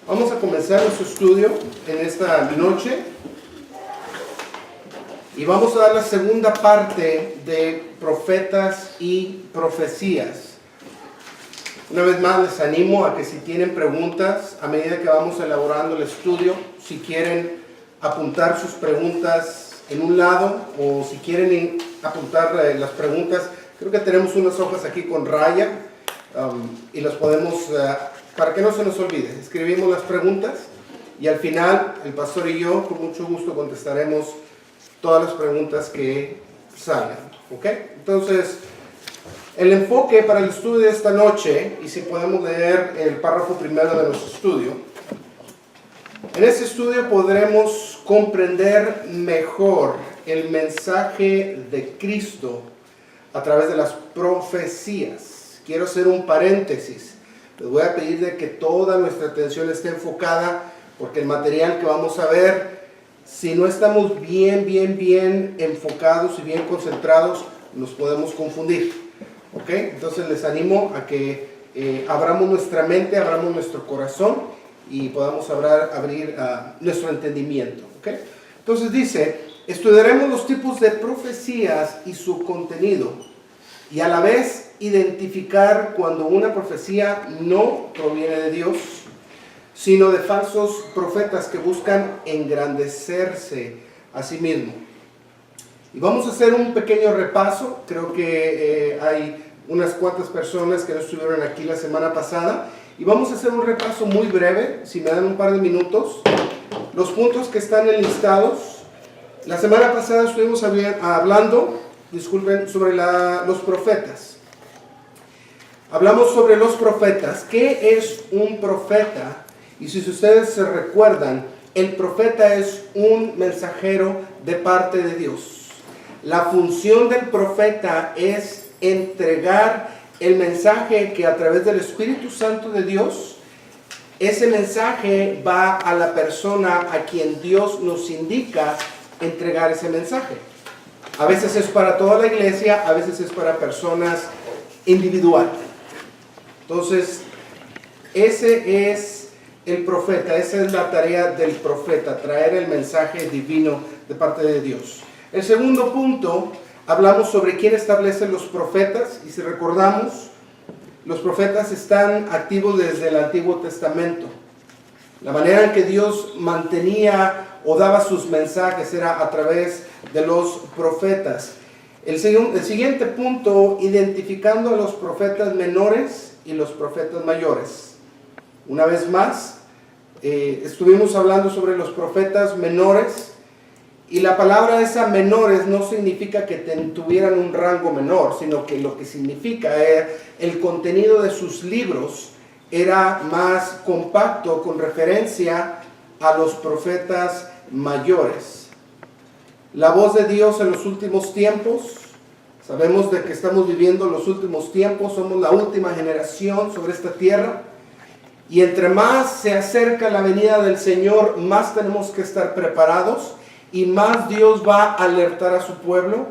Vamos a comenzar nuestro estudio en esta noche y vamos a dar la segunda parte de profetas y profecías. Una vez más les animo a que si tienen preguntas, a medida que vamos elaborando el estudio, si quieren apuntar sus preguntas en un lado o si quieren apuntar las preguntas, creo que tenemos unas hojas aquí con raya y las podemos... para que no se nos olvide, escribimos las preguntas y al final el pastor y yo con mucho gusto contestaremos todas las preguntas que salgan. ¿Ok? Entonces, el enfoque para el estudio de esta noche, y si podemos leer el párrafo primero de nuestro estudio, en este estudio podremos comprender mejor el mensaje de Cristo a través de las profecías. Quiero hacer un paréntesis. Les voy a pedir de que toda nuestra atención esté enfocada, porque el material que vamos a ver, si no estamos bien enfocados y bien concentrados, nos podemos confundir. ¿Ok? Entonces les animo a que abramos nuestra mente, abramos nuestro corazón y podamos abrir nuestro entendimiento. ¿Ok? Entonces dice, estudiaremos los tipos de profecías y su contenido, y a la vez identificar cuando una profecía no proviene de Dios, sino de falsos profetas que buscan engrandecerse a sí mismos. Y vamos a hacer un pequeño repaso. Creo que hay unas cuantas personas que no estuvieron aquí la semana pasada, y vamos a hacer un repaso muy breve, si me dan un par de minutos. Los puntos que están enlistados. La semana pasada estuvimos hablando sobre los profetas. Hablamos sobre los profetas. ¿Qué es un profeta? Y si ustedes se recuerdan, el profeta es un mensajero de parte de Dios. La función del profeta es entregar el mensaje que a través del Espíritu Santo de Dios, ese mensaje va a la persona a quien Dios nos indica entregar ese mensaje. A veces es para toda la iglesia, a veces es para personas individuales. Entonces, ese es el profeta, esa es la tarea del profeta, traer el mensaje divino de parte de Dios. El segundo punto, hablamos sobre quién establece los profetas, y si recordamos, los profetas están activos desde el Antiguo Testamento. La manera en que Dios mantenía o daba sus mensajes era a través de los profetas. El siguiente punto, identificando a los profetas menores y los profetas mayores. Una vez más, estuvimos hablando sobre los profetas menores, y la palabra esa menores no significa que tuvieran un rango menor, sino que lo que significa es el contenido de sus libros era más compacto con referencia a los profetas mayores. La voz de Dios en los últimos tiempos. Sabemos de que estamos viviendo los últimos tiempos, somos la última generación sobre esta tierra, y entre más se acerca la venida del Señor, más tenemos que estar preparados y más Dios va a alertar a su pueblo.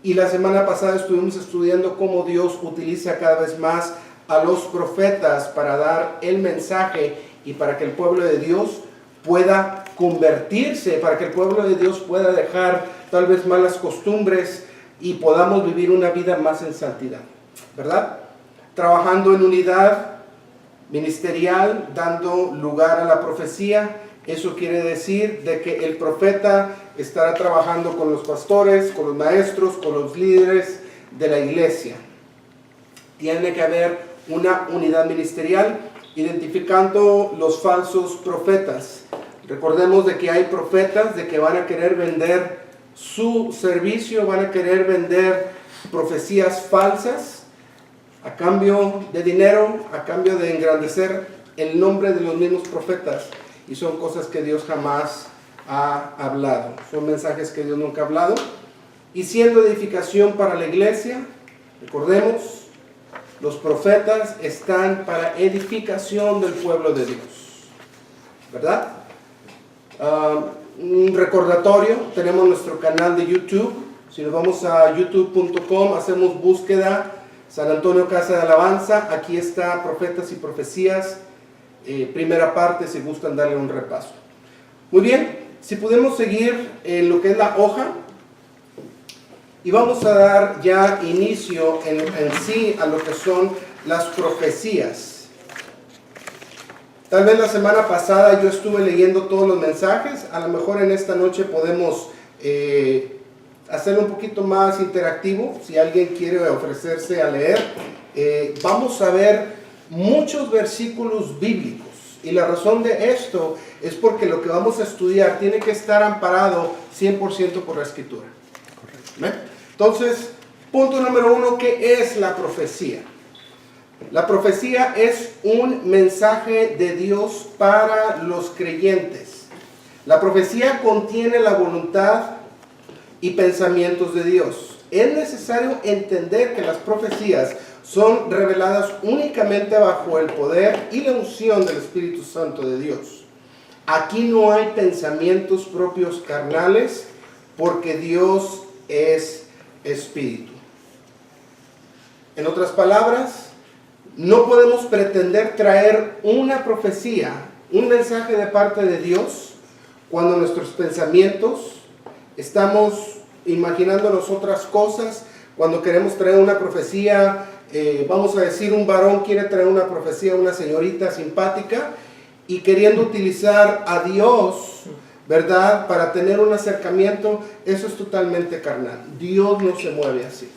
Y la semana pasada estuvimos estudiando cómo Dios utiliza cada vez más a los profetas para dar el mensaje y para que el pueblo de Dios pueda convertirse, para que el pueblo de Dios pueda dejar tal vez malas costumbres y podamos vivir una vida más en santidad, ¿verdad? Trabajando en unidad ministerial, dando lugar a la profecía. Eso quiere decir de que el profeta estará trabajando con los pastores, con los maestros, con los líderes de la iglesia. Tiene que haber una unidad ministerial, identificando los falsos profetas. Recordemos de que hay profetas de que van a querer vender su servicio, van a querer vender profecías falsas a cambio de dinero, a cambio de engrandecer el nombre de los mismos profetas, y son cosas que Dios jamás ha hablado, son mensajes que Dios nunca ha hablado. Y siendo edificación para la iglesia, recordemos, los profetas están para edificación del pueblo de Dios, ¿verdad? Un recordatorio, tenemos nuestro canal de YouTube. Si nos vamos a youtube.com, hacemos búsqueda San Antonio Casa de Alabanza, aquí está Profetas y Profecías. primera parte si gustan darle un repaso. Muy bien, si podemos seguir en lo que es la hoja y vamos a dar ya inicio en sí a lo que son las profecías. Tal vez la semana pasada yo estuve leyendo todos los mensajes, a lo mejor en esta noche podemos hacerlo un poquito más interactivo, si alguien quiere ofrecerse a leer. Vamos a ver muchos versículos bíblicos y la razón de esto es porque lo que vamos a estudiar tiene que estar amparado 100% por la Escritura. ¿Ven? Entonces, punto número 1, ¿qué es la profecía? La profecía es un mensaje de Dios para los creyentes. La profecía contiene la voluntad y pensamientos de Dios. Es necesario entender que las profecías son reveladas únicamente bajo el poder y la unción del Espíritu Santo de Dios. Aquí no hay pensamientos propios carnales, porque Dios es Espíritu. En otras palabras, no podemos pretender traer una profecía, un mensaje de parte de Dios, cuando nuestros pensamientos estamos imaginándonos otras cosas. Cuando queremos traer una profecía, vamos a decir, un varón quiere traer una profecía a una señorita simpática y queriendo utilizar a Dios, ¿verdad?, para tener un acercamiento, eso es totalmente carnal. Dios no se mueve así.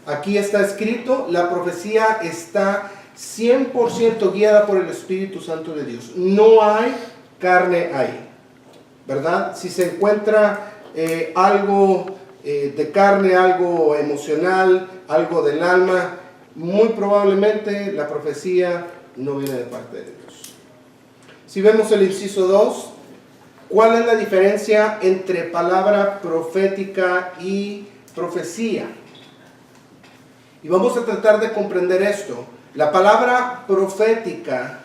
Aquí está escrito, la profecía está 100% guiada por el Espíritu Santo de Dios. No hay carne ahí, ¿verdad? Si se encuentra algo de carne, algo emocional, algo del alma, muy probablemente la profecía no viene de parte de Dios. Si vemos el inciso 2, ¿cuál es la diferencia entre palabra profética y profecía? Y vamos a tratar de comprender esto. La palabra profética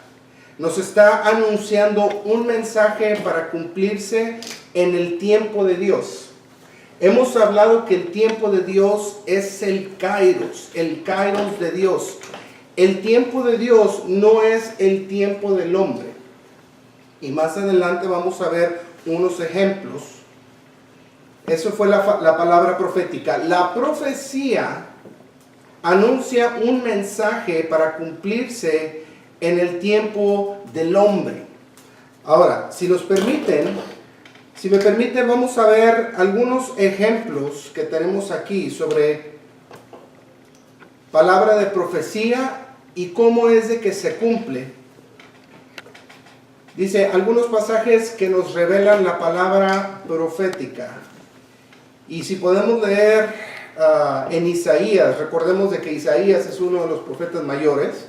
nos está anunciando un mensaje para cumplirse en el tiempo de Dios. Hemos hablado que el tiempo de Dios es el kairos de Dios. El tiempo de Dios no es el tiempo del hombre. Y más adelante vamos a ver unos ejemplos. Eso fue la palabra profética. La profecía anuncia un mensaje para cumplirse en el tiempo del hombre. Ahora, si me permiten, vamos a ver algunos ejemplos que tenemos aquí sobre palabra de profecía y cómo es de que se cumple. Dice, algunos pasajes que nos revelan la palabra profética. Y si podemos leer en Isaías, recordemos de que Isaías es uno de los profetas mayores.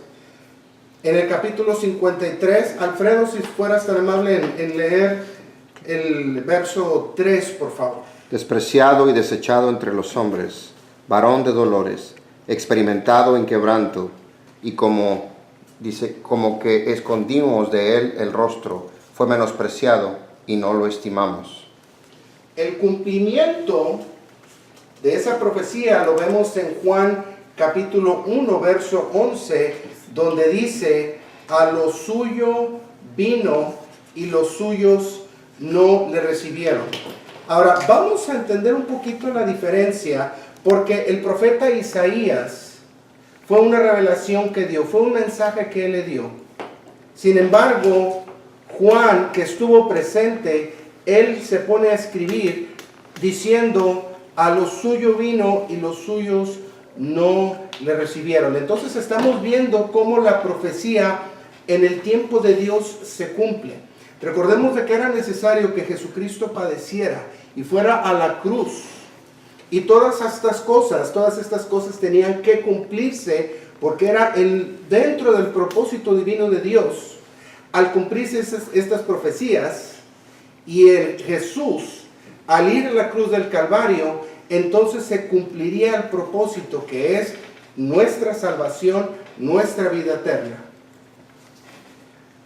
En el capítulo 53, Alfredo, si fueras tan amable en leer el verso 3, por favor. Despreciado y desechado entre los hombres, varón de dolores, experimentado en quebranto, y como que escondimos de él el rostro, fue menospreciado y no lo estimamos. El cumplimiento de esa profecía lo vemos en Juan capítulo 1, verso 11, donde dice, a lo suyo vino y los suyos no le recibieron. Ahora, vamos a entender un poquito la diferencia, porque el profeta Isaías fue una revelación que dio, fue un mensaje que él le dio. Sin embargo, Juan, que estuvo presente, él se pone a escribir diciendo, a lo suyo vino y los suyos no le recibieron. Entonces estamos viendo cómo la profecía en el tiempo de Dios se cumple. Recordemos de que era necesario que Jesucristo padeciera y fuera a la cruz. Y todas estas cosas tenían que cumplirse porque era dentro del propósito divino de Dios. Al cumplirse estas profecías y el Jesús, al ir a la cruz del Calvario, entonces se cumpliría el propósito que es nuestra salvación, nuestra vida eterna.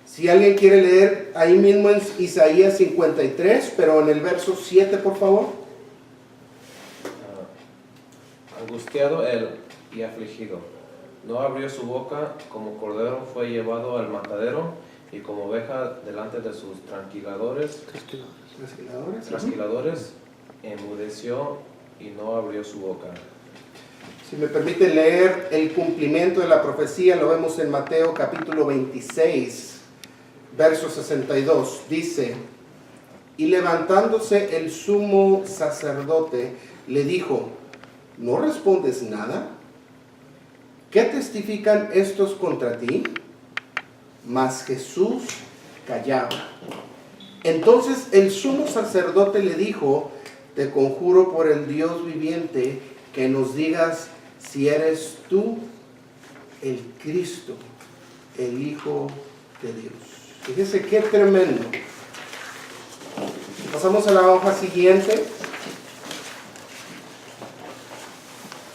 Si alguien quiere leer ahí mismo en Isaías 53, pero en el verso 7, por favor. Angustiado él y afligido, no abrió su boca, como cordero fue llevado al matadero, y como oveja delante de sus trasquiladores, enmudeció y no abrió su boca. Si me permite leer el cumplimiento de la profecía, lo vemos en Mateo capítulo 26, verso 62. Dice: y levantándose el sumo sacerdote, le dijo: ¿no respondes nada? ¿Qué testifican estos contra ti? Mas Jesús callaba. Entonces el sumo sacerdote le dijo: te conjuro por el Dios viviente que nos digas si eres tú el Cristo, el Hijo de Dios. Fíjese qué tremendo. Pasamos a la hoja siguiente.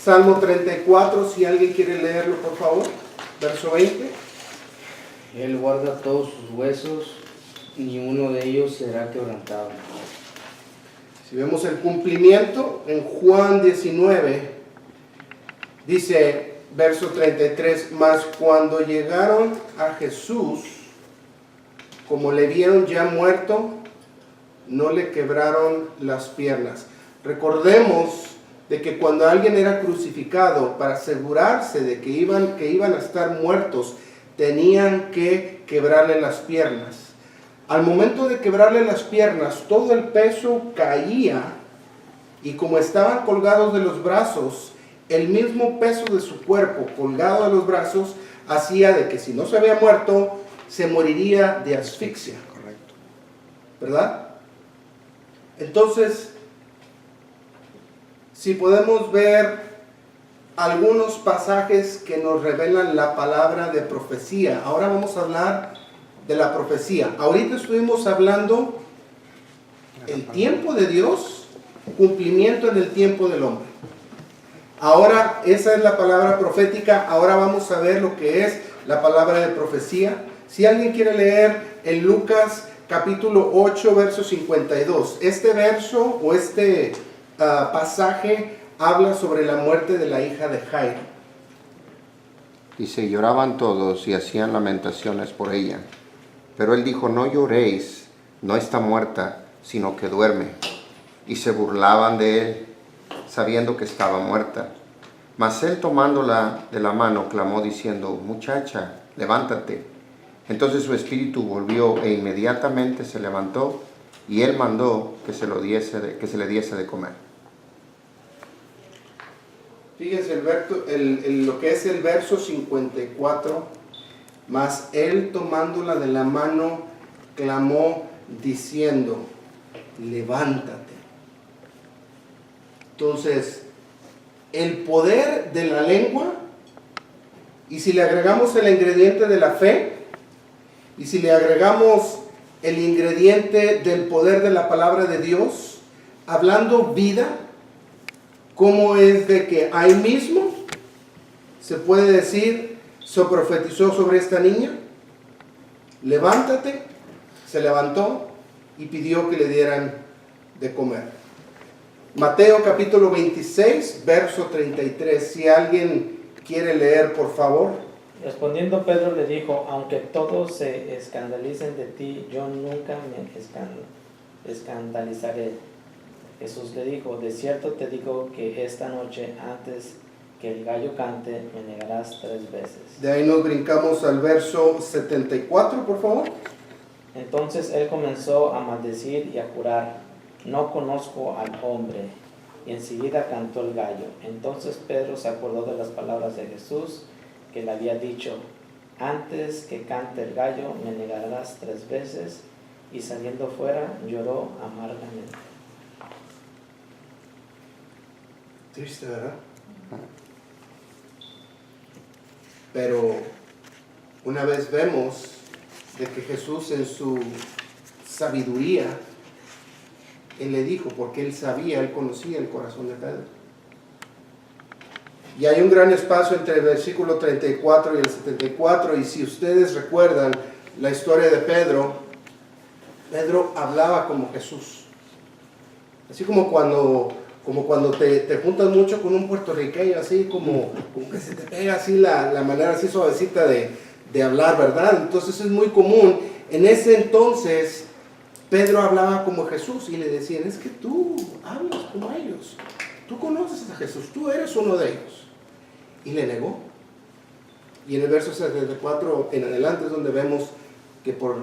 Salmo 34, si alguien quiere leerlo, por favor. Verso 20. Él guarda todos sus huesos, ni uno de ellos será quebrantado. Si vemos el cumplimiento en Juan 19, dice, verso 33, mas cuando llegaron a Jesús, como le vieron ya muerto, no le quebraron las piernas. Recordemos de que cuando alguien era crucificado, para asegurarse de que iban a estar muertos, tenían que quebrarle las piernas. Al momento de quebrarle las piernas, todo el peso caía, y como estaban colgados de los brazos, el mismo peso de su cuerpo colgado de los brazos hacía de que si no se había muerto, se moriría de asfixia. Correcto. ¿Verdad? Entonces, si podemos ver algunos pasajes que nos revelan la palabra de profecía. Ahora vamos a hablar de la profecía. Ahorita estuvimos hablando el tiempo de Dios, cumplimiento en el tiempo del hombre. Ahora, esa es la palabra profética. Ahora vamos a ver lo que es la palabra de profecía. Si alguien quiere leer en Lucas capítulo 8, verso 52. Este verso o este pasaje habla sobre la muerte de la hija de Jairo. Dice, lloraban todos y hacían lamentaciones por ella. Pero él dijo, no lloréis, no está muerta, sino que duerme. Y se burlaban de él, sabiendo que estaba muerta. Mas él tomándola de la mano, clamó diciendo, muchacha, levántate. Entonces su espíritu volvió e inmediatamente se levantó, y él mandó que se le diese de comer. Fíjense lo que es el verso 54. Mas él tomándola de la mano, clamó diciendo, levántate. Entonces, el poder de la lengua, y si le agregamos el ingrediente de la fe, y si le agregamos el ingrediente del poder de la palabra de Dios, hablando vida, ¿cómo es de que ahí mismo se puede decir, se profetizó sobre esta niña? Levántate, se levantó y pidió que le dieran de comer. Mateo capítulo 26, verso 33. Si alguien quiere leer, por favor. Respondiendo Pedro le dijo, aunque todos se escandalicen de ti, yo nunca me escandalizaré. Jesús le dijo, de cierto te digo que esta noche antes que el gallo cante, me negarás 3 veces. De ahí nos brincamos al verso 74, por favor. Entonces él comenzó a maldecir y a jurar, no conozco al hombre. Y enseguida cantó el gallo. Entonces Pedro se acordó de las palabras de Jesús, que le había dicho, antes que cante el gallo, me negarás 3 veces. Y saliendo fuera, lloró amargamente. Triste, ¿verdad? Pero una vez vemos de que Jesús en su sabiduría, Él le dijo, porque Él sabía, Él conocía el corazón de Pedro. Y hay un gran espacio entre el versículo 34 y el 74, y si ustedes recuerdan la historia de Pedro, Pedro hablaba como Jesús. Así como cuando te juntas mucho con un puertorriqueño, así como que se te pega así la manera así suavecita de hablar, ¿verdad? Entonces es muy común En ese entonces, Pedro hablaba como Jesús y le decían, es que tú hablas como ellos. Tú conoces a Jesús, tú eres uno de ellos. Y le negó. Y en el verso 74 en adelante es donde vemos que por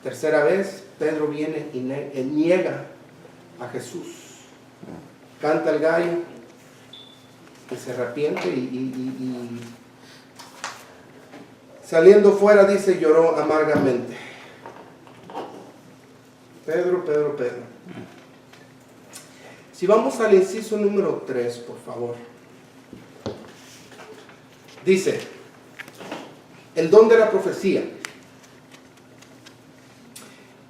tercera vez Pedro viene y niega a Jesús. Canta el gallo y se arrepiente y saliendo fuera dice, lloró amargamente. Pedro. Si vamos al inciso número 3, por favor. Dice, el don de la profecía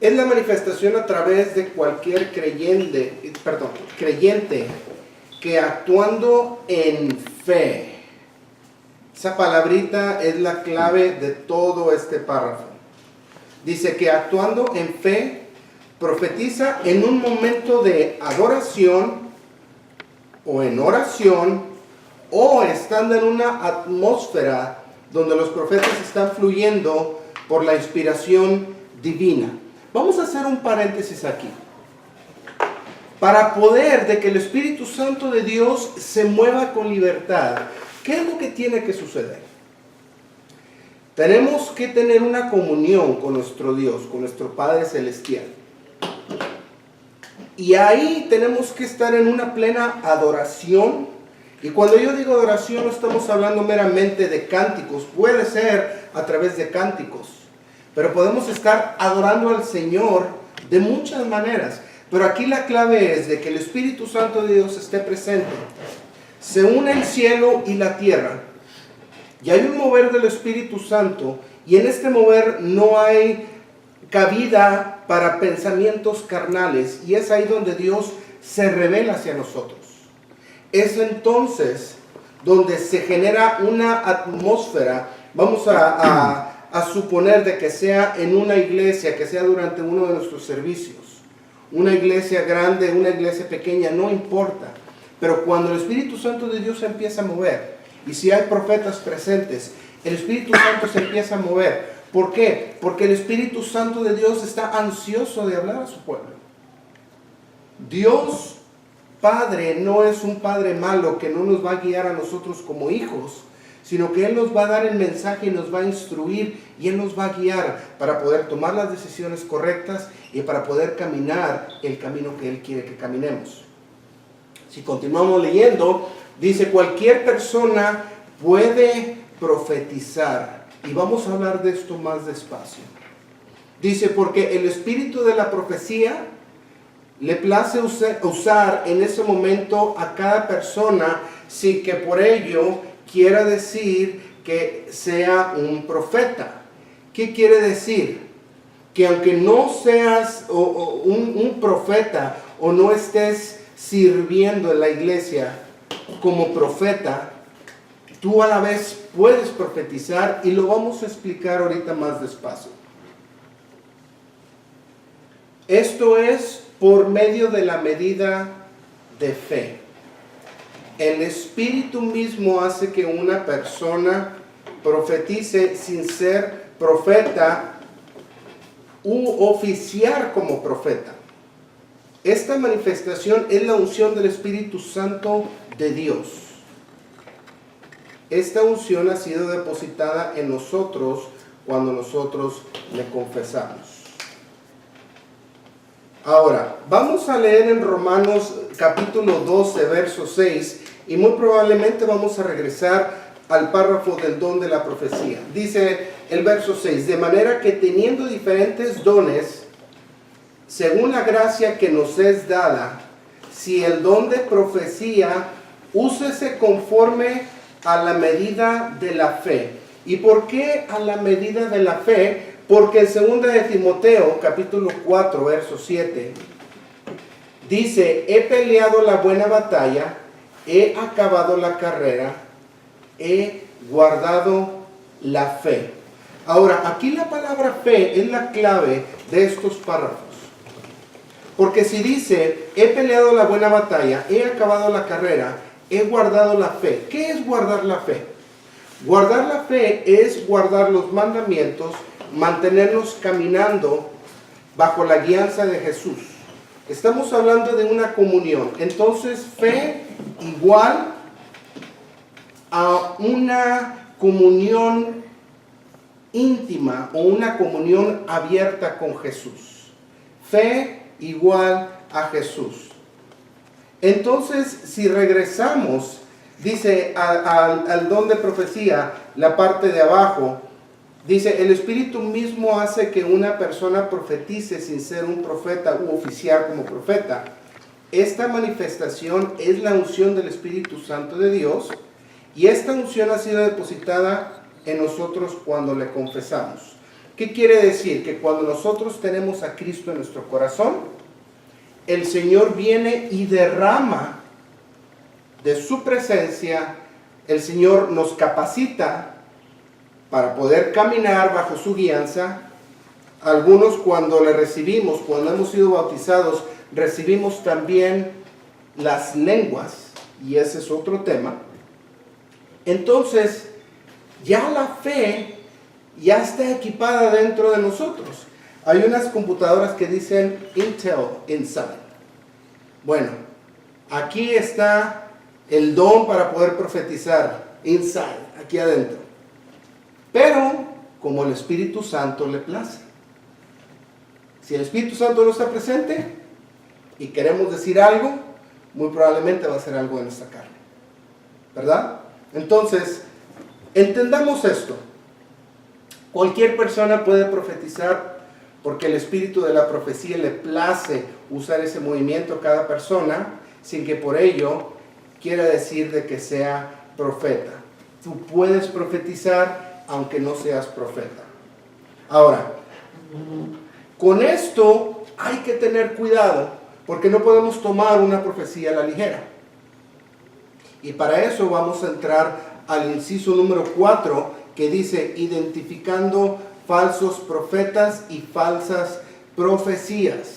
es la manifestación a través de cualquier creyente que actuando en fe, esa palabrita es la clave de todo este párrafo. Dice que actuando en fe, profetiza en un momento de adoración o en oración o estando en una atmósfera donde los profetas están fluyendo por la inspiración divina. Vamos a hacer un paréntesis aquí. Para poder de que el Espíritu Santo de Dios se mueva con libertad, ¿qué es lo que tiene que suceder? Tenemos que tener una comunión con nuestro Dios, con nuestro Padre Celestial. Y ahí tenemos que estar en una plena adoración. Y cuando yo digo adoración no estamos hablando meramente de cánticos. Puede ser a través de cánticos. Pero podemos estar adorando al Señor de muchas maneras. Pero aquí la clave es de que el Espíritu Santo de Dios esté presente. Se une el cielo y la tierra. Y hay un mover del Espíritu Santo. Y en este mover no hay cabida para pensamientos carnales. Y es ahí donde Dios se revela hacia nosotros. Es entonces donde se genera una atmósfera. Vamos a suponer de que sea en una iglesia, que sea durante uno de nuestros servicios. Una iglesia grande, una iglesia pequeña, no importa. Pero cuando el Espíritu Santo de Dios se empieza a mover, y si hay profetas presentes, el Espíritu Santo se empieza a mover. ¿Por qué? Porque el Espíritu Santo de Dios está ansioso de hablar a su pueblo. Dios Padre no es un Padre malo que no nos va a guiar a nosotros como hijos, sino que Él nos va a dar el mensaje y nos va a instruir y Él nos va a guiar para poder tomar las decisiones correctas y para poder caminar el camino que Él quiere que caminemos. Si continuamos leyendo, dice cualquier persona puede profetizar. Y vamos a hablar de esto más despacio. Dice, porque el espíritu de la profecía le place usar en ese momento a cada persona sin que por ello quiera decir que sea un profeta. ¿Qué quiere decir? Que aunque no seas un profeta o no estés sirviendo en la iglesia como profeta, tú a la vez puedes profetizar y lo vamos a explicar ahorita más despacio. Esto es por medio de la medida de fe. El Espíritu mismo hace que una persona profetice sin ser profeta u oficiar como profeta. Esta manifestación es la unción del Espíritu Santo de Dios. Esta unción ha sido depositada en nosotros cuando nosotros le confesamos. Ahora, vamos a leer en Romanos capítulo 12, verso 6, y muy probablemente vamos a regresar al párrafo del don de la profecía. Dice el verso 6, de manera que teniendo diferentes dones, según la gracia que nos es dada, si el don de profecía, úsese conforme a la medida de la fe. ¿Y por qué a la medida de la fe? Porque en 2 de Timoteo, capítulo 4, verso 7, dice, he peleado la buena batalla, he acabado la carrera, he guardado la fe. Ahora, aquí la palabra fe es la clave de estos párrafos. Porque si dice, he peleado la buena batalla, he acabado la carrera, he guardado la fe. ¿Qué es guardar la fe? Guardar la fe es guardar los mandamientos mantenernos caminando bajo la guianza de Jesús. Estamos hablando de una comunión. Entonces, fe igual a una comunión íntima o una comunión abierta con Jesús. Fe igual a Jesús. Entonces, si regresamos, dice al don de profecía, la parte de abajo, dice, el Espíritu mismo hace que una persona profetice sin ser un profeta u oficiar como profeta. Esta manifestación es la unción del Espíritu Santo de Dios, y esta unción ha sido depositada en nosotros cuando le confesamos. ¿Qué quiere decir? Que cuando nosotros tenemos a Cristo en nuestro corazón, el Señor viene y derrama de su presencia, el Señor nos capacita para poder caminar bajo su guianza. Algunos cuando le recibimos, cuando hemos sido bautizados, recibimos también las lenguas, y ese es otro tema. Entonces, ya la fe ya está equipada dentro de nosotros. Hay unas computadoras que dicen Intel Inside. Bueno, aquí está el don para poder profetizar, inside, aquí adentro. Pero, como el Espíritu Santo le place. Si el Espíritu Santo no está presente y queremos decir algo, muy probablemente va a ser algo de nuestra carne. ¿Verdad? Entonces, entendamos esto. Cualquier persona puede profetizar porque el espíritu de la profecía le place usar ese movimiento a cada persona, sin que por ello quiera decir de que sea profeta. Tú puedes profetizar aunque no seas profeta. Ahora, con esto hay que tener cuidado, porque no podemos tomar una profecía a la ligera. Y para eso vamos a entrar al inciso número 4, que dice, identificando falsos profetas y falsas profecías.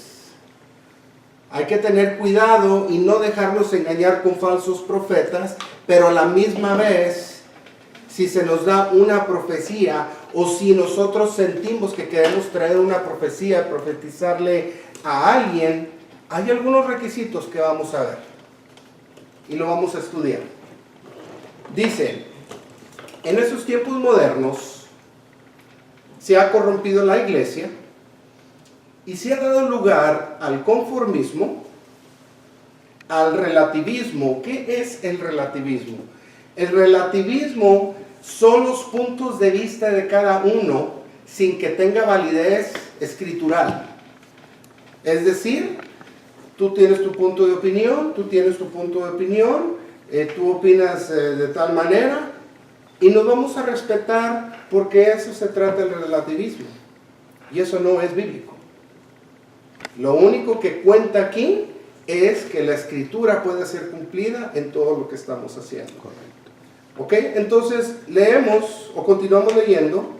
Hay que tener cuidado y no dejarnos engañar con falsos profetas, pero a la misma vez, si se nos da una profecía o si nosotros sentimos que queremos traer una profecía, profetizarle a alguien, hay algunos requisitos que vamos a ver y lo vamos a estudiar. Dice, en esos tiempos modernos se ha corrompido la iglesia y se ha dado lugar al conformismo, al relativismo. ¿Qué es el relativismo? El relativismo son los puntos de vista de cada uno sin que tenga validez escritural. Es decir, tú tienes tu punto de opinión, tú tienes tu punto de opinión, tú opinas de tal manera, y nos vamos a respetar porque eso se trata del relativismo. Y eso no es bíblico. Lo único que cuenta aquí es que la escritura puede ser cumplida en todo lo que estamos haciendo. Correcto. ¿Ok? Entonces leemos o continuamos leyendo.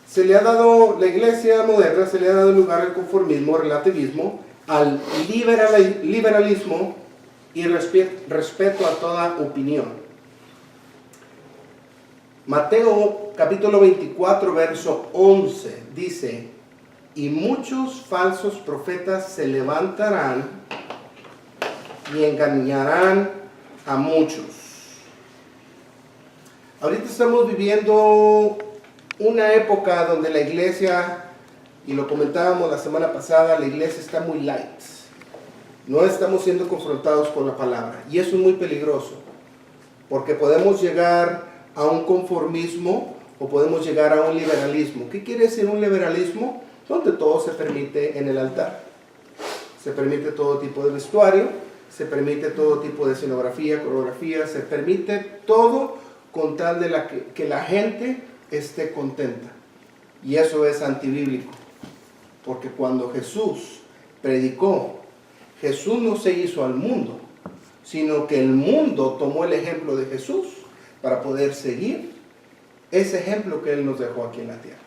Se le ha dado, la iglesia moderna se le ha dado lugar al conformismo, relativismo, al liberalismo y respeto a toda opinión. Mateo capítulo 24 verso 11 dice, y muchos falsos profetas se levantarán y engañarán a muchos. Ahorita estamos viviendo una época donde la iglesia, y lo comentábamos la semana pasada, la iglesia está muy light. No estamos siendo confrontados con la palabra. Y eso es muy peligroso, porque podemos llegar a un conformismo o podemos llegar a un liberalismo. ¿Qué quiere decir un liberalismo? Donde todo se permite en el altar. Se permite todo tipo de vestuario, se permite todo tipo de escenografía, coreografía, se permite todo con tal de que la gente esté contenta. Y eso es antibíblico, porque cuando Jesús predicó, Jesús no se hizo al mundo, sino que el mundo tomó el ejemplo de Jesús para poder seguir ese ejemplo que Él nos dejó aquí en la tierra.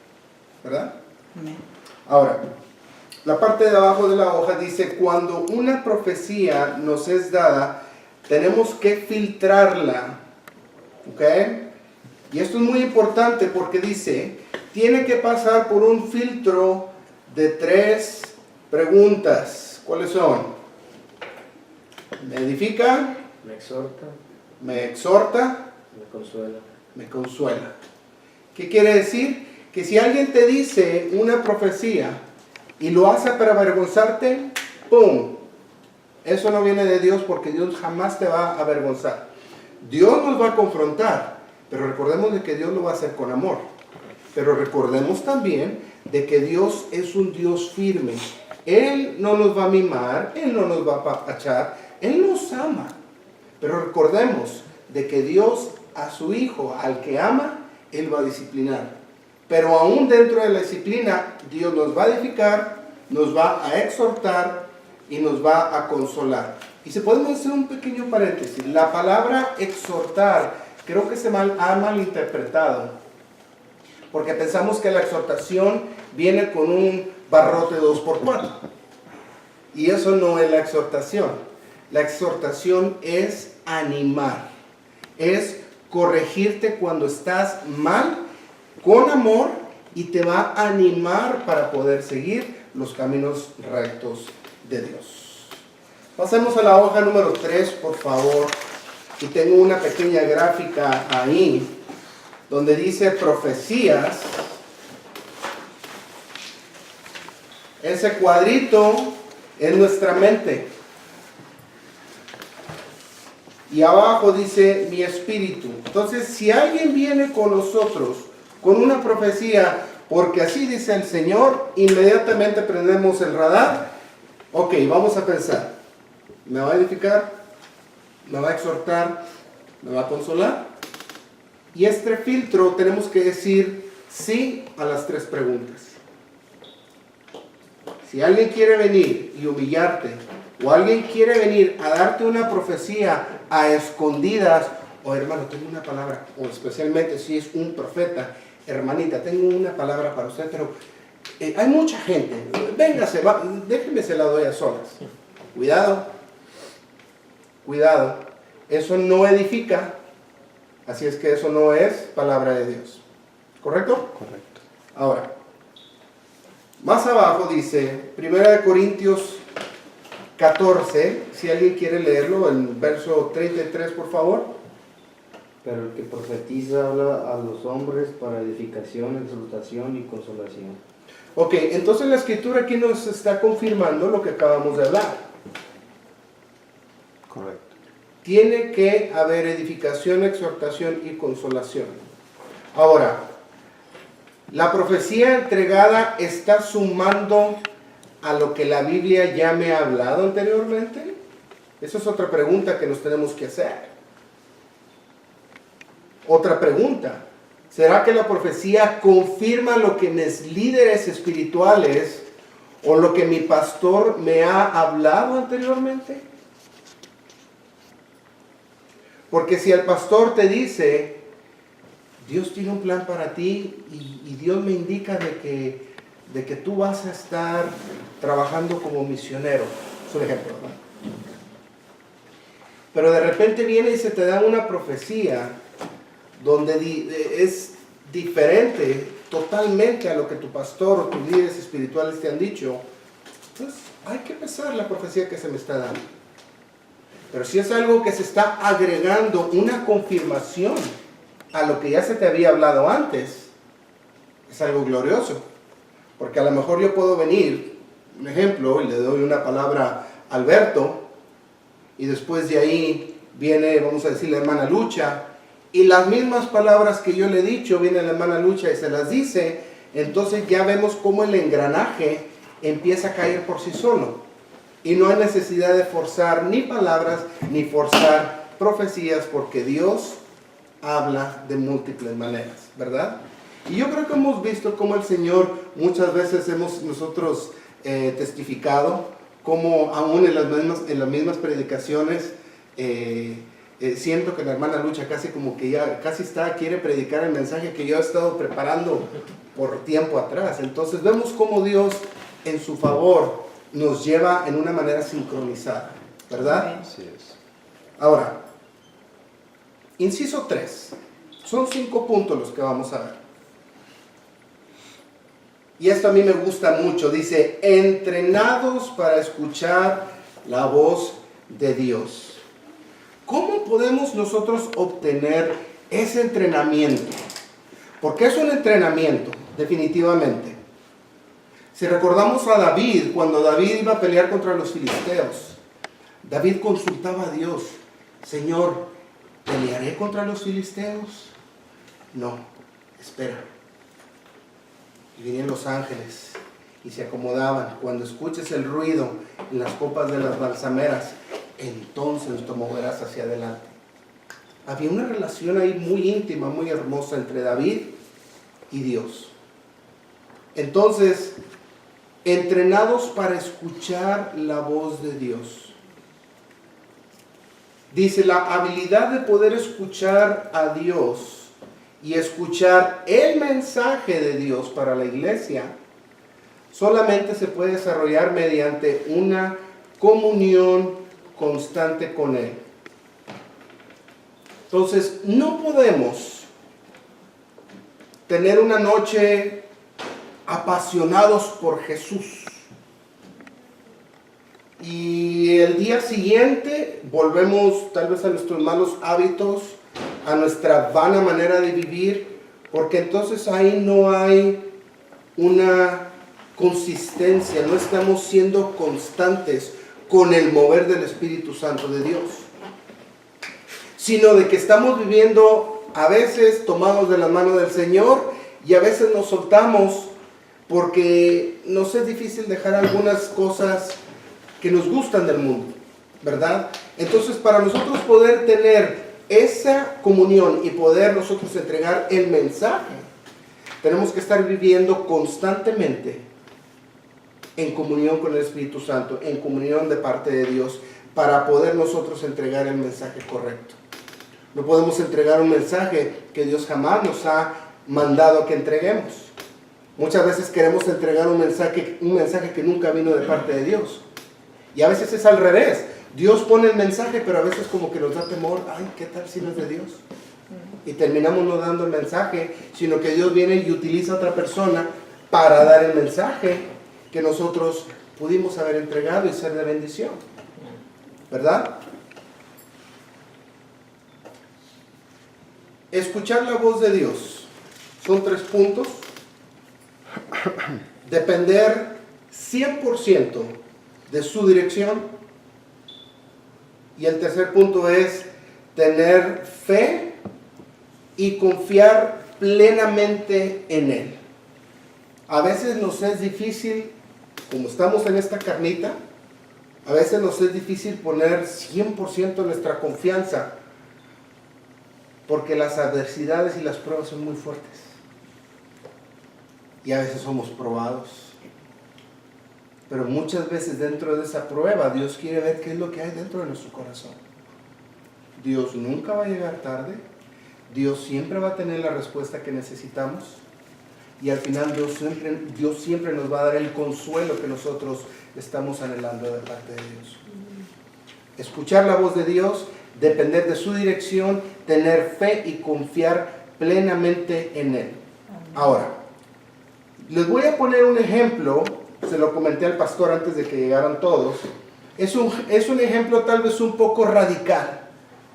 ¿Verdad? Amén. Ahora, la parte de abajo de la hoja dice, cuando una profecía nos es dada, tenemos que filtrarla, ¿ok? Y esto es muy importante porque dice, tiene que pasar por un filtro de 3 preguntas. ¿Cuáles son? Me edifica, Me exhorta, me exhorta, me consuela. me consuela. ¿Qué quiere decir? Que si alguien te dice una profecía y lo hace para avergonzarte, ¡pum! Eso no viene de Dios, porque Dios jamás te va a avergonzar. Dios nos va a confrontar, pero recordemos de que Dios lo va a hacer con amor. Pero recordemos también de que Dios es un Dios firme. Él no nos va a mimar, Él no nos va a apapachar, Él nos ama. Pero recordemos de que Dios a su Hijo, al que ama, Él va a disciplinar. Pero aún dentro de la disciplina, Dios nos va a edificar, nos va a exhortar y nos va a consolar. Y si podemos hacer un pequeño paréntesis, la palabra exhortar creo que se ha malinterpretado, porque pensamos que la exhortación viene con un barrote 2x4, y eso no es la exhortación. La exhortación es animar, es corregirte cuando estás mal, con amor, y te va a animar para poder seguir los caminos rectos de Dios. Pasemos a la hoja número 3, por favor. Y tengo una pequeña gráfica ahí, donde dice profecías. Ese cuadrito es nuestra mente. Y abajo dice mi espíritu. Entonces, si alguien viene con nosotros con una profecía, porque así dice el Señor, inmediatamente prendemos el radar. Ok, vamos a pensar. ¿Me va a edificar? ¿Me va a exhortar? ¿Me va a consolar? Y este filtro tenemos que decir sí a las 3 preguntas. Si alguien quiere venir y humillarte, o alguien quiere venir a darte una profecía a escondidas, o hermano, tengo una palabra, o especialmente si es un profeta, hermanita, tengo una palabra para usted, pero hay mucha gente, véngase, déjeme se la doy a solas. Cuidado, cuidado, eso no edifica, así es que eso no es palabra de Dios. ¿Correcto? Correcto. Ahora, más abajo dice, 1 Corintios 14, si alguien quiere leerlo, el verso 33, por favor. Pero el que profetiza habla a los hombres para edificación, exhortación y consolación. Ok, entonces la escritura aquí nos está confirmando lo que acabamos de hablar. Correcto. Tiene que haber edificación, exhortación y consolación. Ahora, ¿la profecía entregada está sumando a lo que la Biblia ya me ha hablado anteriormente? Esa es otra pregunta que nos tenemos que hacer. Otra pregunta, ¿será que la profecía confirma lo que mis líderes espirituales o lo que mi pastor me ha hablado anteriormente? Porque si el pastor te dice, Dios tiene un plan para ti y Dios me indica de que tú vas a estar trabajando como misionero, es un ejemplo, ¿no? Pero de repente viene y se te da una profecía donde es diferente totalmente a lo que tu pastor o tus líderes espirituales te han dicho, pues hay que pesar la profecía que se me está dando. Pero si es algo que se está agregando una confirmación a lo que ya se te había hablado antes, es algo glorioso. Porque a lo mejor yo puedo venir, un ejemplo, y le doy una palabra a Alberto, y después de ahí viene, vamos a decir, la hermana Lucha, y las mismas palabras que yo le he dicho, viene la hermana Lucha y se las dice, entonces ya vemos cómo el engranaje empieza a caer por sí solo. Y no hay necesidad de forzar ni palabras, ni forzar profecías, porque Dios habla de múltiples maneras, ¿verdad? Y yo creo que hemos visto cómo el Señor, muchas veces hemos nosotros testificado, cómo aún en las mismas predicaciones, siento que la hermana Lucha casi como que ya quiere predicar el mensaje que yo he estado preparando por tiempo atrás. Entonces vemos cómo Dios en su favor nos lleva en una manera sincronizada, ¿verdad? Así es. Ahora, inciso 3. Son 5 puntos los que vamos a ver. Y esto a mí me gusta mucho. Dice, entrenados para escuchar la voz de Dios. ¿Cómo podemos nosotros obtener ese entrenamiento? Porque es un entrenamiento, definitivamente. Si recordamos a David, cuando David iba a pelear contra los filisteos, David consultaba a Dios, Señor, ¿pelearé contra los filisteos? No, espera. Y venían los ángeles y se acomodaban. Cuando escuches el ruido en las copas de las balsameras, entonces te moverás hacia adelante. Había una relación ahí muy íntima, muy hermosa entre David y Dios. Entonces, entrenados para escuchar la voz de Dios. Dice, la habilidad de poder escuchar a Dios y escuchar el mensaje de Dios para la iglesia solamente se puede desarrollar mediante una comunión constante con Él. Entonces, no podemos tener una noche apasionados por Jesús y el día siguiente volvemos tal vez a nuestros malos hábitos, a nuestra vana manera de vivir, porque entonces ahí no hay una consistencia, no estamos siendo constantes con el mover del Espíritu Santo de Dios, sino de que estamos viviendo a veces tomados de la mano del Señor y a veces nos soltamos porque nos es difícil dejar algunas cosas que nos gustan del mundo, ¿verdad? Entonces, para nosotros poder tener esa comunión y poder nosotros entregar el mensaje, tenemos que estar viviendo constantemente en comunión con el Espíritu Santo, en comunión de parte de Dios, para poder nosotros entregar el mensaje correcto. No podemos entregar un mensaje que Dios jamás nos ha mandado que entreguemos. Muchas veces queremos entregar un mensaje que nunca vino de parte de Dios. Y a veces es al revés. Dios pone el mensaje, pero a veces como que nos da temor. Ay, ¿qué tal si no es de Dios? Y terminamos no dando el mensaje, sino que Dios viene y utiliza a otra persona para dar el mensaje que nosotros pudimos haber entregado y ser de bendición. ¿Verdad? Escuchar la voz de Dios. Son 3 puntos. Depender 100% de su dirección. Y el tercer punto es tener fe y confiar plenamente en Él. A veces nos es difícil, como estamos en esta carnita, a veces nos es difícil poner 100% nuestra confianza, porque las adversidades y las pruebas son muy fuertes. Y a veces somos probados. Pero muchas veces dentro de esa prueba Dios quiere ver qué es lo que hay dentro de nuestro corazón. Dios nunca va a llegar tarde. Dios siempre va a tener la respuesta que necesitamos. Y al final Dios siempre nos va a dar el consuelo que nosotros estamos anhelando de parte de Dios. Escuchar la voz de Dios, depender de su dirección, tener fe y confiar plenamente en Él. Ahora, les voy a poner un ejemplo. Se lo comenté al pastor antes de que llegaran todos. Es un ejemplo tal vez un poco radical,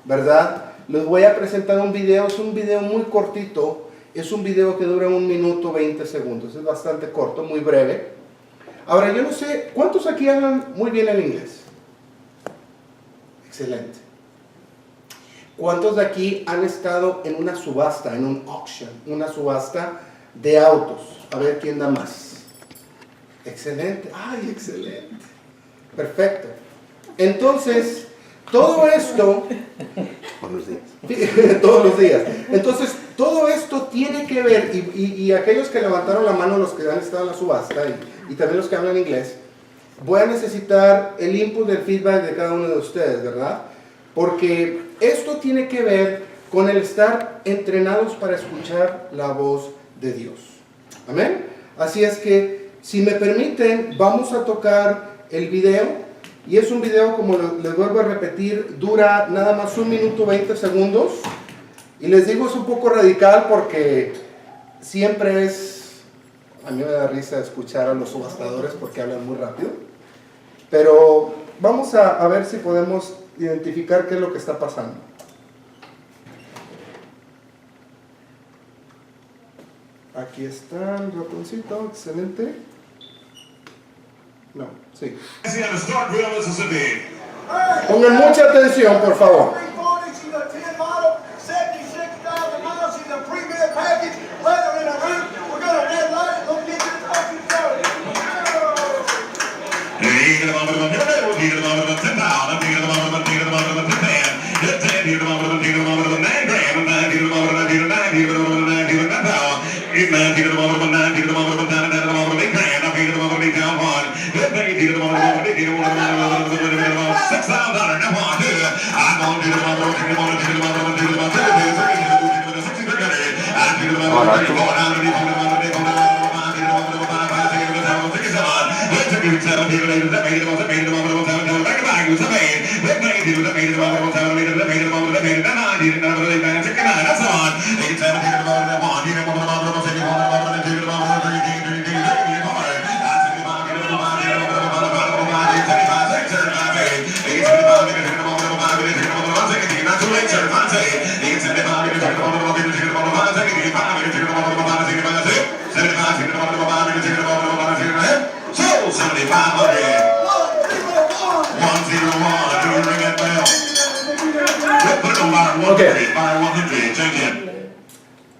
¿verdad? Les voy a presentar un video. Es un video muy cortito. Es un video que dura 1 minuto 20 segundos. Es bastante corto, muy breve. Ahora, yo no sé, ¿cuántos aquí hablan muy bien el inglés? Excelente. ¿Cuántos de aquí han estado en una subasta, en un auction, una subasta de autos? A ver quién da más. Excelente. Ay, excelente. Perfecto. Entonces, todo esto... todos los días. Entonces, todo esto tiene que ver, y aquellos que levantaron la mano, los que han estado en la subasta, y también los que hablan inglés, voy a necesitar el input del feedback de cada uno de ustedes, ¿verdad? Porque esto tiene que ver con el estar entrenados para escuchar la voz de Dios. Amén. Así es que, si me permiten, vamos a tocar el video. Y es un video, como les vuelvo a repetir, dura nada más 1 minuto 20 segundos. Y les digo, es un poco radical porque siempre a mí me da risa escuchar a los subastadores porque hablan muy rápido. Pero vamos a ver si podemos identificar qué es lo que está pasando. Aquí está el ratoncito, excelente. No, sí. Pongan mucha atención, por favor.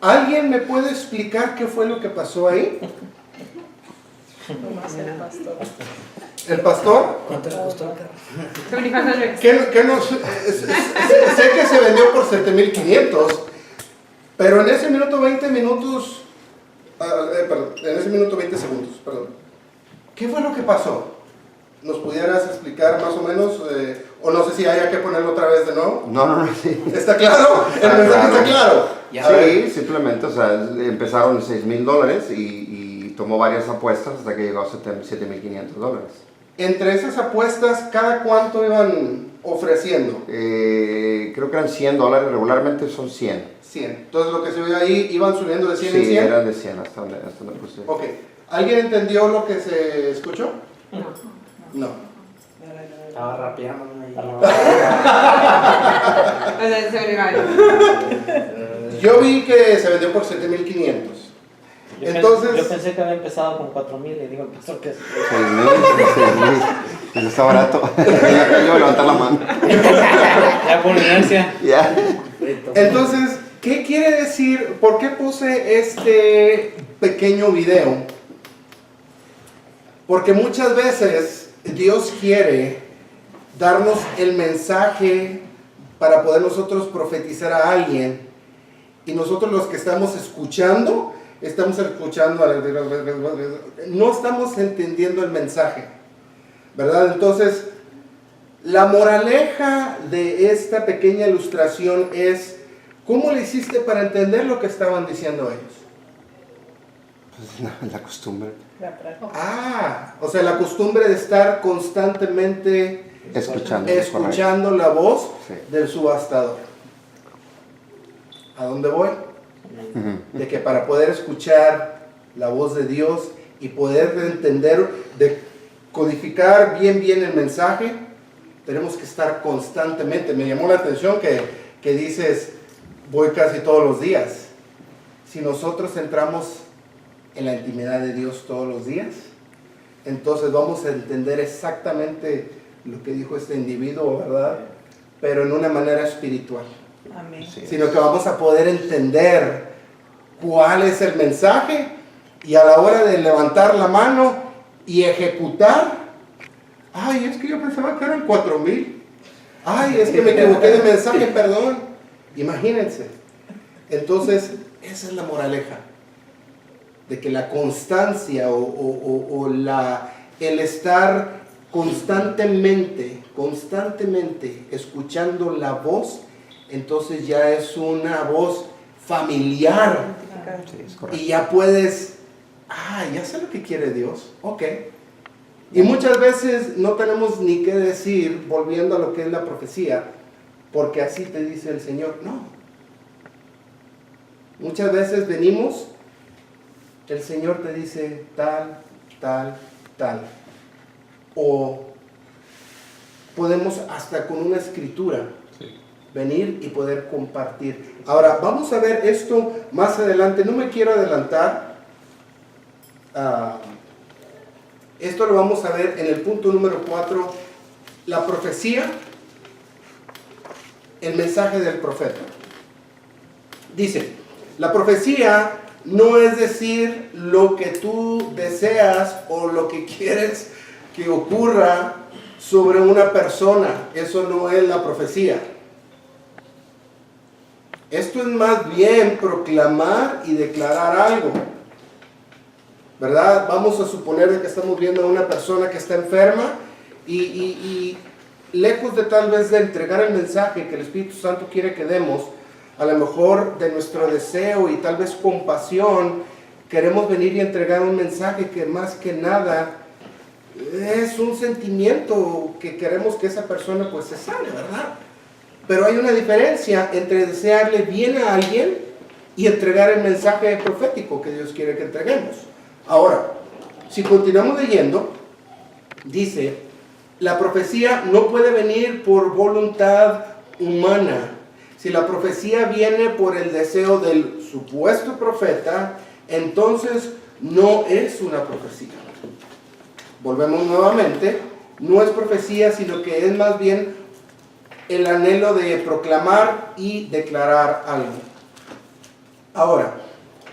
¿Alguien me puede explicar qué fue lo que pasó ahí? ¿El pastor? ¿Cuánto le costó el carro? ¿Qué sé que se vendió por 7,500, pero en ese minuto 20 minutos, en ese minuto 20 segundos, perdón. ¿Qué fue lo que pasó? ¿Nos pudieras explicar más o menos? O no sé si haya que ponerlo otra vez de nuevo. No, sí. ¿Está claro? Está El mensaje claro. está claro. Sí, simplemente, o sea, empezaron en $6,000 y tomó varias apuestas hasta que llegó a $7,500. Entre esas apuestas, ¿cada cuánto iban ofreciendo? Creo que eran $100, regularmente son 100. 100. Entonces lo que se ve ahí, iban subiendo de 100 en Sí, 100. eran de 100 hasta donde puse. Ok. ¿Alguien entendió lo que se escuchó? No. Estaba rapeando ahí. Yo vi que se vendió por 7,500. Entonces, Yo pensé que había empezado con 4,000 y digo, el pastor, ¿qué es? 6,000. Eso está barato. Ya voy a levantar la mano. Ya por inercia. Ya. entonces, ¿qué quiere decir? ¿Por qué puse este pequeño video? Porque muchas veces Dios quiere darnos el mensaje para poder nosotros profetizar a alguien, y nosotros los que estamos escuchando no estamos entendiendo el mensaje, ¿verdad? Entonces, la moraleja de esta pequeña ilustración es: ¿cómo le hiciste para entender lo que estaban diciendo ellos? Pues, la costumbre. O sea, la costumbre de estar constantemente escuchando la voz Sí. del subastador. ¿A dónde voy? De que para poder escuchar la voz de Dios y poder entender, de codificar bien el mensaje, tenemos que estar constantemente. Me llamó la atención que dices, voy casi todos los días. Si nosotros entramos en la intimidad de Dios todos los días, entonces vamos a entender exactamente lo que dijo este individuo, ¿verdad? Pero en una manera espiritual. Amén. Sí. Sino que vamos a poder entender cuál es el mensaje, y a la hora de levantar la mano y ejecutar, ay, es que yo pensaba que eran 4,000. Ay, es que me equivoqué de mensaje, perdón. Imagínense. Entonces, esa es la moraleja. De que la constancia el estar constantemente escuchando la voz, entonces ya es una voz familiar. Sí, es correcto. Y ya puedes, ya sé lo que quiere Dios, ok. Y muchas veces no tenemos ni qué decir, volviendo a lo que es la profecía, porque así te dice el Señor. No, Muchas veces venimos, el Señor te dice tal, tal, tal. O podemos hasta con una escritura venir y poder compartir. Ahora, vamos a ver esto más adelante. No me quiero adelantar. Esto lo vamos a ver en el punto número 4. La profecía, el mensaje del profeta. Dice, la profecía no es decir lo que tú deseas o lo que quieres que ocurra sobre una persona. Eso no es la profecía. Esto es más bien proclamar y declarar algo, ¿verdad? Vamos a suponer que estamos viendo a una persona que está enferma y lejos de tal vez de entregar el mensaje que el Espíritu Santo quiere que demos, a lo mejor de nuestro deseo y tal vez compasión, queremos venir y entregar un mensaje que más que nada es un sentimiento que queremos que esa persona pues se sane, ¿verdad? Pero hay una diferencia entre desearle bien a alguien y entregar el mensaje profético que Dios quiere que entreguemos. Ahora, si continuamos leyendo, dice, la profecía no puede venir por voluntad humana. Si la profecía viene por el deseo del supuesto profeta, entonces no es una profecía. Volvemos nuevamente, no es profecía, sino que es más bien el anhelo de proclamar y declarar algo. Ahora,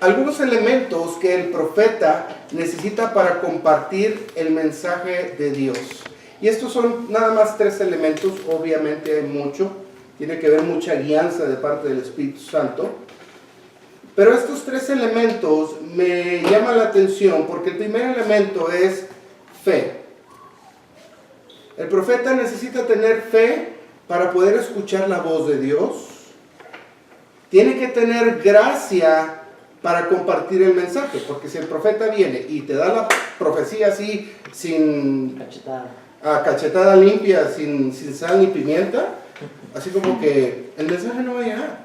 algunos elementos que el profeta necesita para compartir el mensaje de Dios. Y estos son nada más 3 elementos, obviamente hay mucho, tiene que haber mucha guianza de parte del Espíritu Santo. Pero estos 3 elementos me llaman la atención porque el primer elemento es fe. El profeta necesita tener fe para poder escuchar la voz de Dios. Tiene que tener gracia para compartir el mensaje, porque si el profeta viene y te da la profecía así, sin cachetada limpia, sin sal ni pimienta, así como que el mensaje no va a llegar.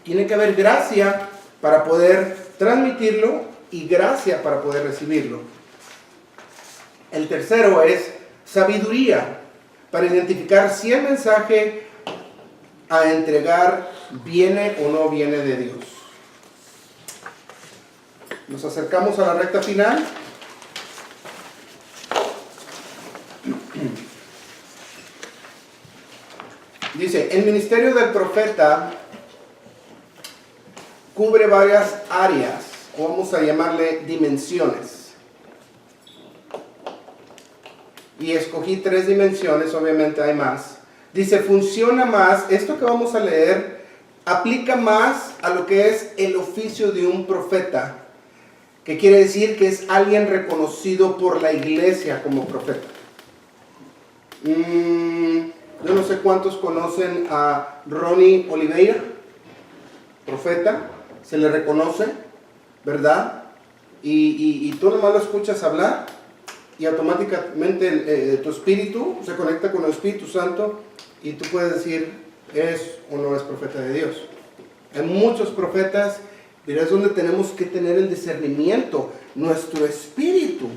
Tiene que haber gracia para poder transmitirlo y gracia para poder recibirlo. El tercero es sabiduría para identificar si el mensaje a entregar viene o no viene de Dios. Nos acercamos a la recta final. Dice, el ministerio del profeta cubre varias áreas, o vamos a llamarle dimensiones. Y escogí 3 dimensiones, obviamente hay más. Dice, funciona más, esto que vamos a leer, aplica más a lo que es el oficio de un profeta, que quiere decir que es alguien reconocido por la iglesia como profeta. Yo no sé cuántos conocen a Ronnie Oliveira, profeta, se le reconoce, ¿verdad? Y tú nomás lo escuchas hablar y automáticamente tu espíritu se conecta con el Espíritu Santo y tú puedes decir, ¿es o no es profeta de Dios? Hay muchos profetas, pero es donde tenemos que tener el discernimiento. Nuestro espíritu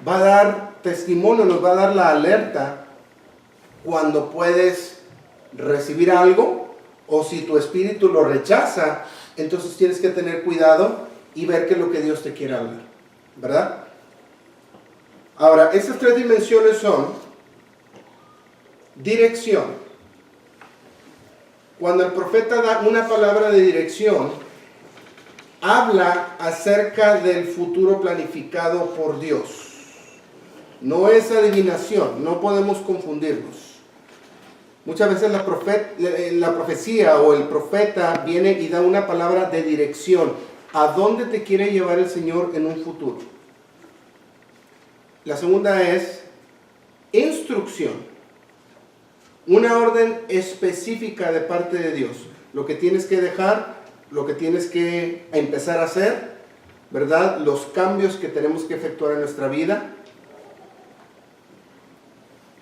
va a dar testimonio, nos va a dar la alerta cuando puedes recibir algo, o si tu espíritu lo rechaza, entonces tienes que tener cuidado y ver qué es lo que Dios te quiere hablar, ¿verdad? Ahora, estas 3 dimensiones son dirección. Cuando el profeta da una palabra de dirección, habla acerca del futuro planificado por Dios. No es adivinación, no podemos confundirnos. Muchas veces la profecía o el profeta viene y da una palabra de dirección. ¿A dónde te quiere llevar el Señor en un futuro? La segunda es instrucción. Una orden específica de parte de Dios. Lo que tienes que dejar, lo que tienes que empezar a hacer, ¿verdad? Los cambios que tenemos que efectuar en nuestra vida,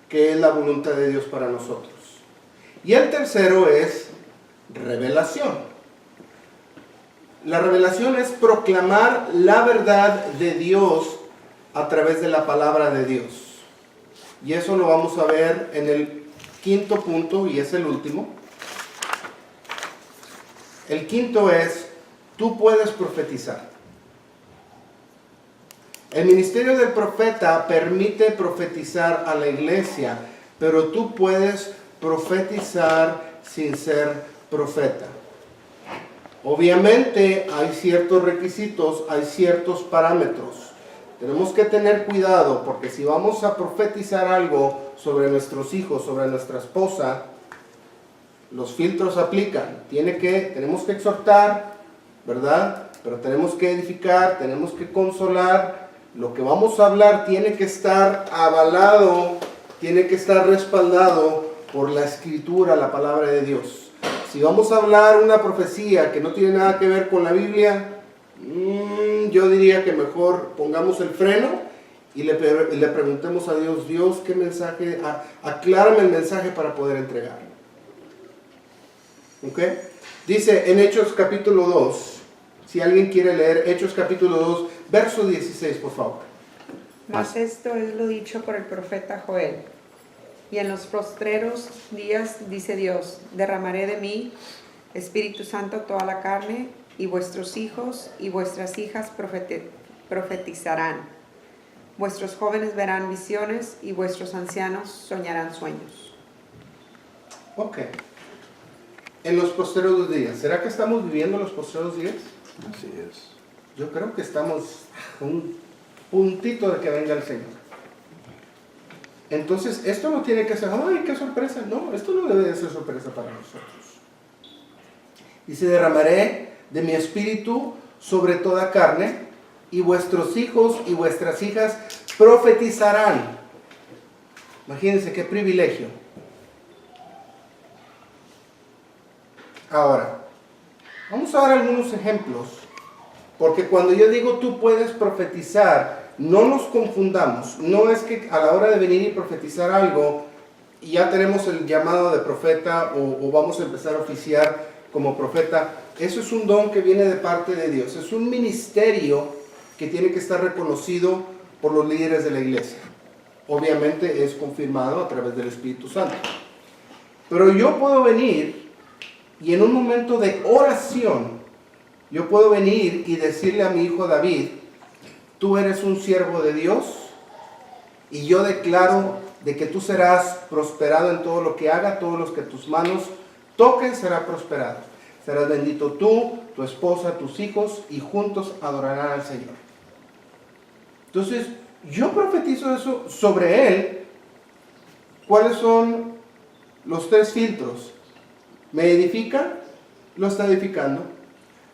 que es la voluntad de Dios para nosotros. Y el tercero es revelación. La revelación es proclamar la verdad de Dios a través de la palabra de Dios. Y eso lo vamos a ver en el quinto punto, y es el último. El quinto es, tú puedes profetizar. El ministerio del profeta permite profetizar a la iglesia, pero tú puedes profetizar sin ser profeta. Obviamente hay ciertos requisitos, hay ciertos parámetros. Tenemos que tener cuidado, porque si vamos a profetizar algo sobre nuestros hijos, sobre nuestra esposa, los filtros aplican. Tenemos que exhortar, ¿verdad? Pero tenemos que edificar, tenemos que consolar. Lo que vamos a hablar tiene que estar avalado, tiene que estar respaldado por la Escritura, la palabra de Dios. Si vamos a hablar una profecía que no tiene nada que ver con la Biblia, yo diría que mejor pongamos el freno y le preguntemos a Dios, Dios, ¿qué mensaje? Aclárame el mensaje para poder entregarlo. ¿Ok? Dice en Hechos capítulo 2, si alguien quiere leer Hechos capítulo 2, verso 16, por favor. Mas esto es lo dicho por el profeta Joel. Y en los postreros días, dice Dios, derramaré de mí, Espíritu Santo, toda la carne, y vuestros hijos y vuestras hijas profetizarán. Vuestros jóvenes verán visiones y vuestros ancianos soñarán sueños. Ok. En los postreros días. ¿Será que estamos viviendo los postreros días? Así es. Yo creo que estamos a un puntito de que venga el Señor. Entonces, esto no tiene que ser, ¡ay, qué sorpresa! No, esto no debe de ser sorpresa para nosotros. Dice, derramaré de mi espíritu sobre toda carne, y vuestros hijos y vuestras hijas profetizarán. Imagínense qué privilegio. Ahora, vamos a dar algunos ejemplos, porque cuando yo digo tú puedes profetizar, no nos confundamos. No es que a la hora de venir y profetizar algo, y ya tenemos el llamado de profeta o vamos a empezar a oficiar como profeta. Eso es un don que viene de parte de Dios. Es un ministerio que tiene que estar reconocido por los líderes de la iglesia. Obviamente es confirmado a través del Espíritu Santo. Pero yo puedo venir y en un momento de oración, yo puedo venir y decirle a mi hijo David, tú eres un siervo de Dios y yo declaro de que tú serás prosperado en todo lo que haga, todos los que tus manos toquen será prosperado. Serás bendito tú, tu esposa, tus hijos y juntos adorarán al Señor. Entonces, yo profetizo eso sobre él. ¿Cuáles son los tres filtros? ¿Me edifica? Lo está edificando.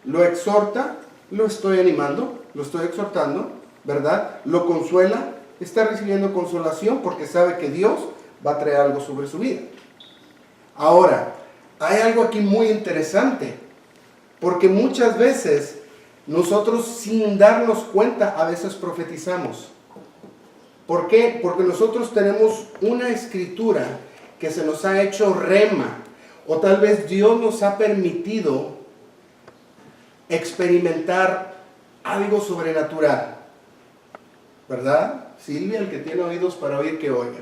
¿Lo exhorta? Lo estoy animando, lo estoy exhortando, ¿verdad? ¿Lo consuela? Está recibiendo consolación porque sabe que Dios va a traer algo sobre su vida. Ahora, hay algo aquí muy interesante, porque muchas veces nosotros sin darnos cuenta a veces profetizamos. ¿Por qué? Porque nosotros tenemos una escritura que se nos ha hecho rema, o tal vez Dios nos ha permitido experimentar algo sobrenatural, ¿verdad? Silvia, el que tiene oídos para oír, que oiga.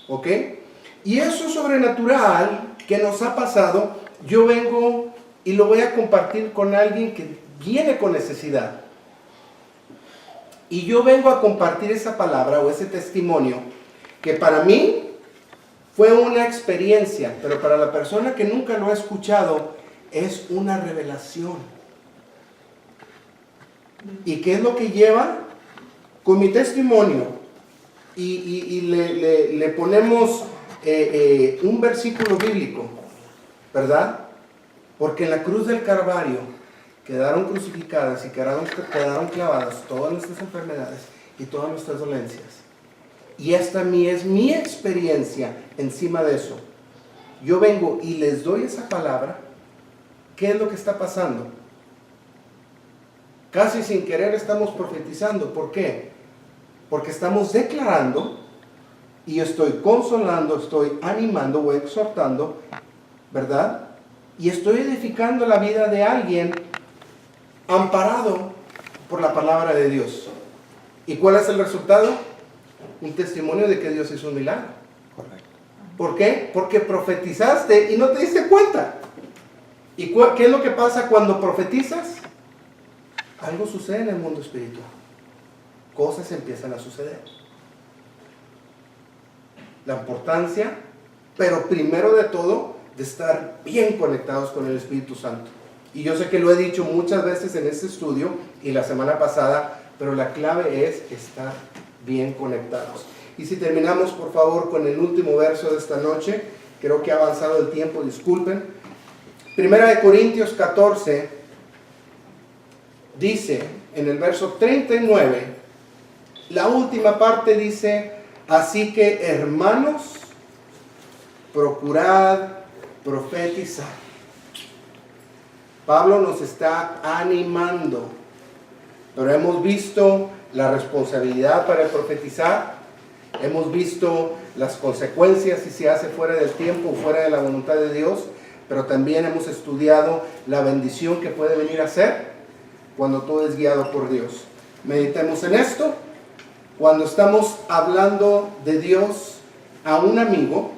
¿Ok? Y eso sobrenatural que nos ha pasado, yo vengo y lo voy a compartir con alguien que viene con necesidad. Y yo vengo a compartir esa palabra o ese testimonio que para mí fue una experiencia, pero para la persona que nunca lo ha escuchado es una revelación. ¿Y qué es lo que lleva? Con mi testimonio y le ponemos un versículo bíblico, ¿verdad? Porque en la cruz del Calvario quedaron crucificadas y quedaron clavadas todas nuestras enfermedades y todas nuestras dolencias. Y esta es mi experiencia encima de eso. Yo vengo y les doy esa palabra. ¿Qué es lo que está pasando? Casi sin querer estamos profetizando. ¿Por qué? Porque estamos declarando y estoy consolando, estoy animando o exhortando, ¿verdad? y estoy edificando la vida de alguien amparado por la palabra de Dios. ¿Y cuál es el resultado? Un testimonio de que Dios hizo un milagro. Correcto. ¿Por qué? Porque profetizaste y no te diste cuenta. ¿Y qué es lo que pasa cuando profetizas? Algo sucede en el mundo espiritual. Cosas empiezan a suceder. La importancia, pero primero de todo, de estar bien conectados con el Espíritu Santo. Y yo sé que lo he dicho muchas veces en este estudio y la semana pasada, pero la clave es estar bien conectados. Y si terminamos por favor con el último verso de esta noche, creo que ha avanzado el tiempo, disculpen. Primera de Corintios 14 dice en el verso 39, la última parte dice: así que hermanos, procurad profetizar. Pablo nos está animando, pero hemos visto la responsabilidad para profetizar, hemos visto las consecuencias si se hace fuera del tiempo o fuera de la voluntad de Dios, pero también hemos estudiado la bendición que puede venir a ser cuando todo es guiado por Dios. Meditemos en esto. Cuando estamos hablando de Dios a un amigo,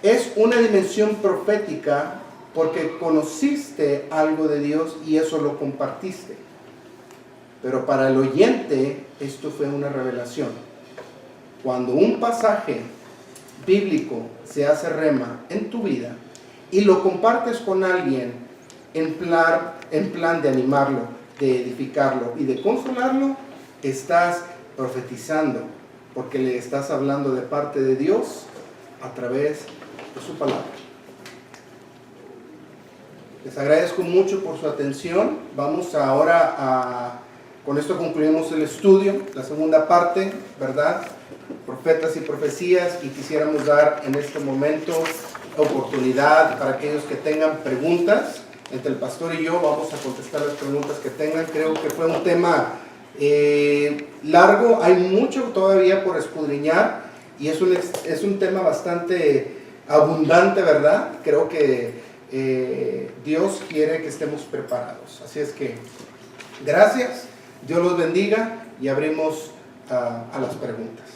es una dimensión profética porque conociste algo de Dios y eso lo compartiste. Pero para el oyente esto fue una revelación. Cuando un pasaje bíblico se hace rema en tu vida y lo compartes con alguien en plan de animarlo, de edificarlo y de consolarlo, estás profetizando, porque le estás hablando de parte de Dios a través de su palabra. Les agradezco mucho por su atención. Vamos ahora con esto concluimos el estudio, la segunda parte, ¿verdad? Profetas y profecías, y quisiéramos dar en este momento oportunidad para aquellos que tengan preguntas. Entre el pastor y yo vamos a contestar las preguntas que tengan. Creo que fue un tema largo, hay mucho todavía por escudriñar y es un tema bastante abundante, ¿verdad? Creo que Dios quiere que estemos preparados. Así es que gracias, Dios los bendiga y abrimos a las preguntas.